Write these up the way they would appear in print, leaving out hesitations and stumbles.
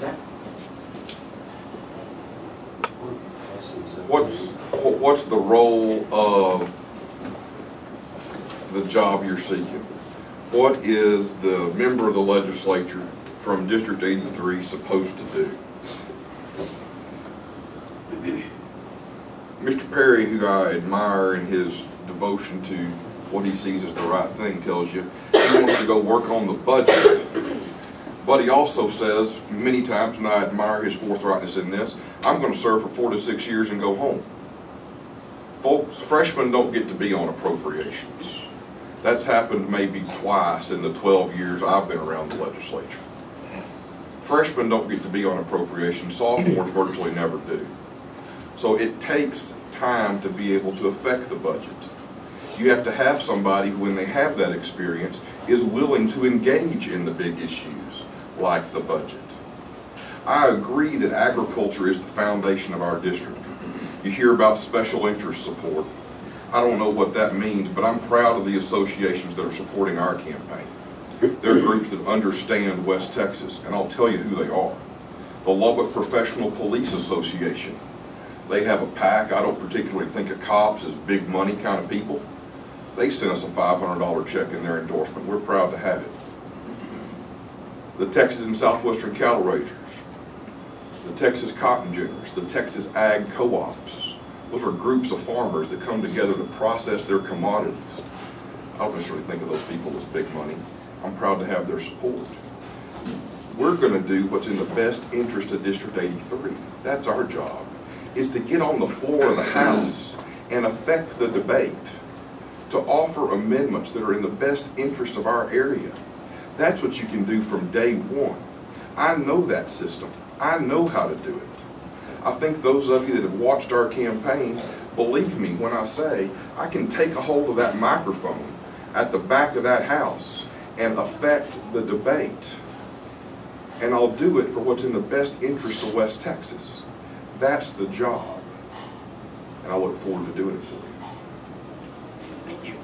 Zach? What's the role of the job you're seeking? What is the member of the legislature from District 83 supposed to do? Mr. Perry, who I admire in his devotion to what he sees as the right thing, tells you he wants to go work on the budget. But he also says many times, and I admire his forthrightness in this, I'm going to serve for 4 to 6 years and go home. Folks, freshmen don't get to be on appropriations. That's happened maybe twice in the 12 years I've been around the legislature. Freshmen don't get to be on appropriations. Sophomores virtually never do. So it takes time to be able to affect the budget. You have to have somebody who, when they have that experience, is willing to engage in the big issues like the budget. I agree that agriculture is the foundation of our district. You hear about special interest support. I don't know what that means, but I'm proud of the associations that are supporting our campaign. They're groups that understand West Texas, and I'll tell you who they are. The Lubbock Professional Police Association. They have a PAC. I don't particularly think of cops as big money kind of people. They sent us a $500 check in their endorsement. We're proud to have it. The Texas and Southwestern Cattle Raisers, the Texas Cotton Ginners, the Texas Ag Co-ops. Those are groups of farmers that come together to process their commodities. I don't necessarily think of those people as big money. I'm proud to have their support. We're going to do what's in the best interest of District 83. That's our job, is to get on the floor of the House and affect the debate, to offer amendments that are in the best interest of our area. That's what you can do from day one. I know that system. I know how to do it. I think those of you that have watched our campaign believe me when I say I can take a hold of that microphone at the back of that house and affect the debate. And I'll do it for what's in the best interest of West Texas. That's the job. And I look forward to doing it for you. Thank you.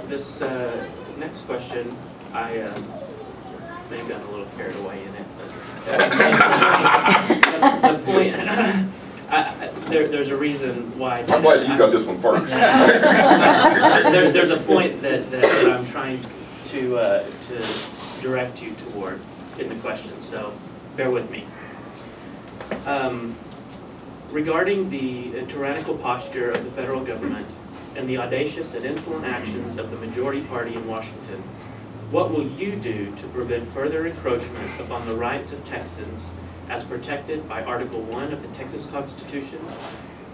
This next question, I maybe got a little carried away in it. But the point, there's a reason why. I'm glad you got this one first. There's a point that I'm trying to direct you toward in the question, so bear with me. Regarding the tyrannical posture of the federal government and the audacious and insolent actions of the majority party in Washington, what will you do to prevent further encroachment upon the rights of Texans as protected by Article 1 of the Texas Constitution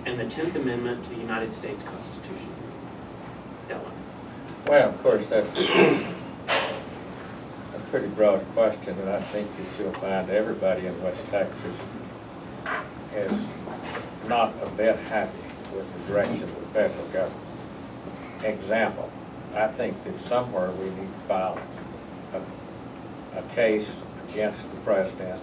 and the 10th Amendment to the United States Constitution? Dylan. Well, of course, that's a pretty broad question, and I think that you'll find everybody in West Texas is not a bit happy with the direction of the federal government. Example, I think that somewhere we need to file a case against the president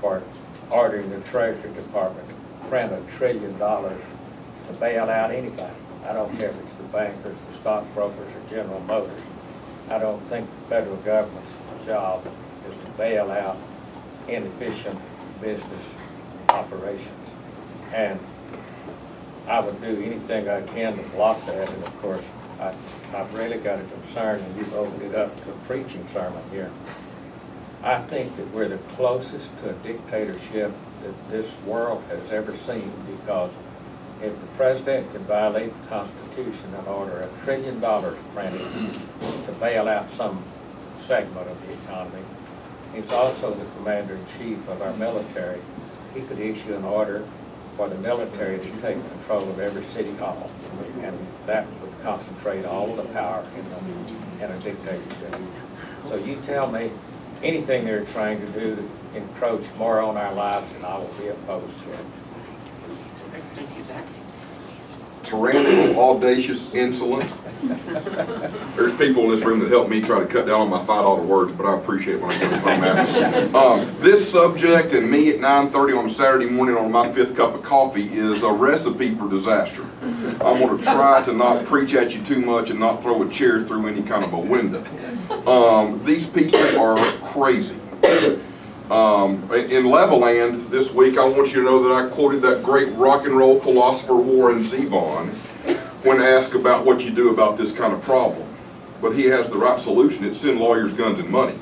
for ordering the Treasury Department to print $1 trillion to bail out anybody. I don't care if it's the bankers, the stockbrokers, or General Motors. I don't think the federal government's job is to bail out inefficient business operations. And I would do anything I can to block that, and of course, I've really got a concern, and you've opened it up to a preaching sermon here. I think that we're the closest to a dictatorship that this world has ever seen, because if the president can violate the Constitution and order $1 trillion printed to bail out some segment of the economy, he's also the commander-in-chief of our military. He could issue an order for the military to take control of every city hall, and that would concentrate all of the power in a dictatorship. So you tell me anything they're trying to do to encroach more on our lives, and I will be opposed to it. Thank you, Zach. tyrannical, audacious, insolent. There's people in this room that help me try to cut down on my $5 words, but I appreciate when I get to come at this subject and me at 9:30 on a Saturday morning on my 5th cup of coffee is a recipe for disaster. I'm going to try to not preach at you too much and not throw a chair through any kind of a window. These people are crazy. In Leveland this week, I want you to know that I quoted that great rock and roll philosopher Warren Zevon when asked about what you do about this kind of problem. But he has the right solution. It's send lawyers, guns, and money.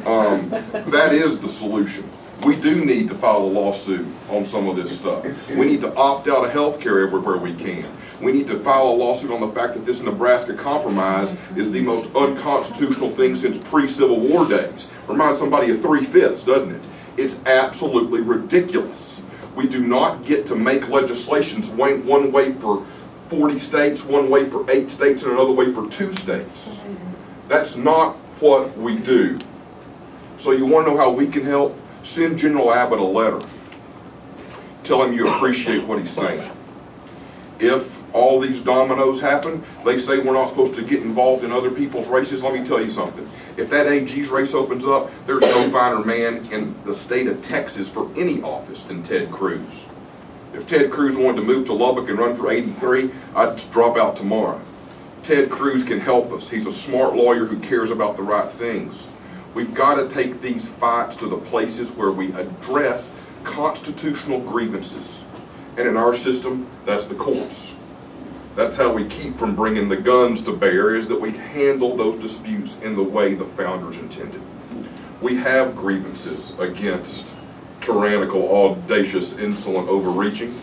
That is the solution. We do need to file a lawsuit on some of this stuff. We need to opt out of health care everywhere we can. We need to file a lawsuit on the fact that this Nebraska Compromise is the most unconstitutional thing since pre-Civil War days. Reminds somebody of 3/5, doesn't it? It's absolutely ridiculous. We do not get to make legislations one way for 40 states, one way for 8 states, and another way for 2 states. That's not what we do. So you want to know how we can help? Send General Abbott a letter. Tell him you appreciate what he's saying. If all these dominoes happen, they say we're not supposed to get involved in other people's races. Let me tell you something. If that AG's race opens up, there's no finer man in the state of Texas for any office than Ted Cruz. If Ted Cruz wanted to move to Lubbock and run for 83, I'd drop out tomorrow. Ted Cruz can help us. He's a smart lawyer who cares about the right things. We've got to take these fights to the places where we address constitutional grievances. And in our system, that's the courts. That's how we keep from bringing the guns to bear, is that we handle those disputes in the way the founders intended. We have grievances against tyrannical, audacious, insolent, overreaching,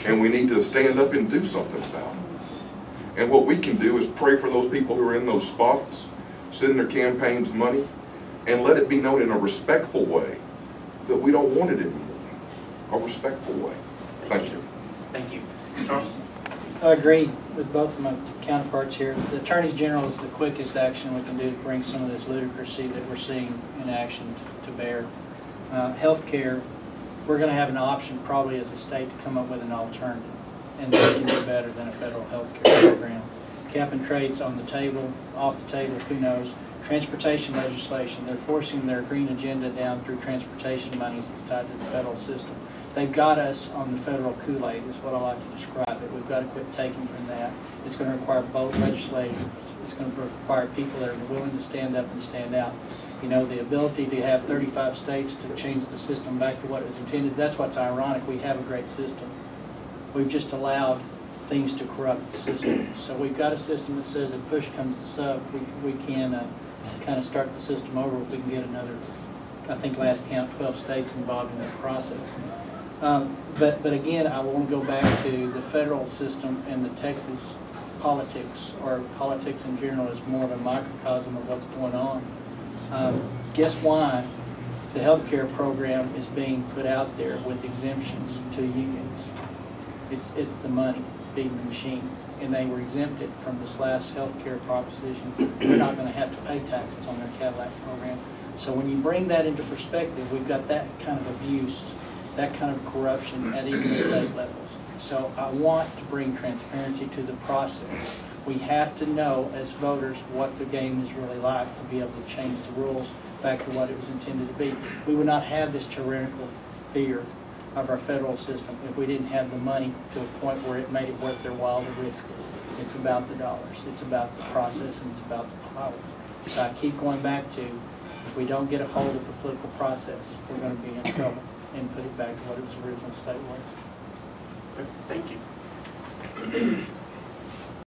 and we need to stand up and do something about it. And what we can do is pray for those people who are in those spots, send their campaigns money, and let it be known in a respectful way that we don't want it anymore. A respectful way. Thank you. Thank you. Charles? I agree with both of my counterparts here. The Attorney General is the quickest action we can do to bring some of this ludicrousy that we're seeing in action to bear. Healthcare, we're going to have an option probably as a state to come up with an alternative, and they can do better than a federal health care program. Cap and trade's on the table, off the table, who knows. Transportation legislation, they're forcing their green agenda down through transportation monies that's tied to the federal system. They've got us on the federal Kool-Aid, is what I like to describe it. We've got to quit taking from that. It's going to require both legislators. It's going to require people that are willing to stand up and stand out. You know, the ability to have 35 states to change the system back to what it was intended, that's what's ironic. We have a great system. We've just allowed things to corrupt the system. So we've got a system that says if push comes to shove, we can kind of start the system over if we can get another, I think last count, 12 states involved in that process. But again, I want to go back to the federal system, and the Texas politics, or politics in general, is more of a microcosm of what's going on. Guess why the health care program is being put out there with exemptions to unions? It's the money being the machine, and they were exempted from this last health care proposition. They're not going to have to pay taxes on their Cadillac program. So when you bring that into perspective, we've got that kind of abuse, that kind of corruption at even the state levels. So I want to bring transparency to the process. We have to know as voters what the game is really like to be able to change the rules back to what it was intended to be. We would not have this tyrannical fear of our federal system if we didn't have the money to a point where it made it worth their while to risk it. It's about the dollars, it's about the process, and it's about the power. So I keep going back to, if we don't get a hold of the political process, we're going to be in trouble, and put it back to what its original state was. Thank you.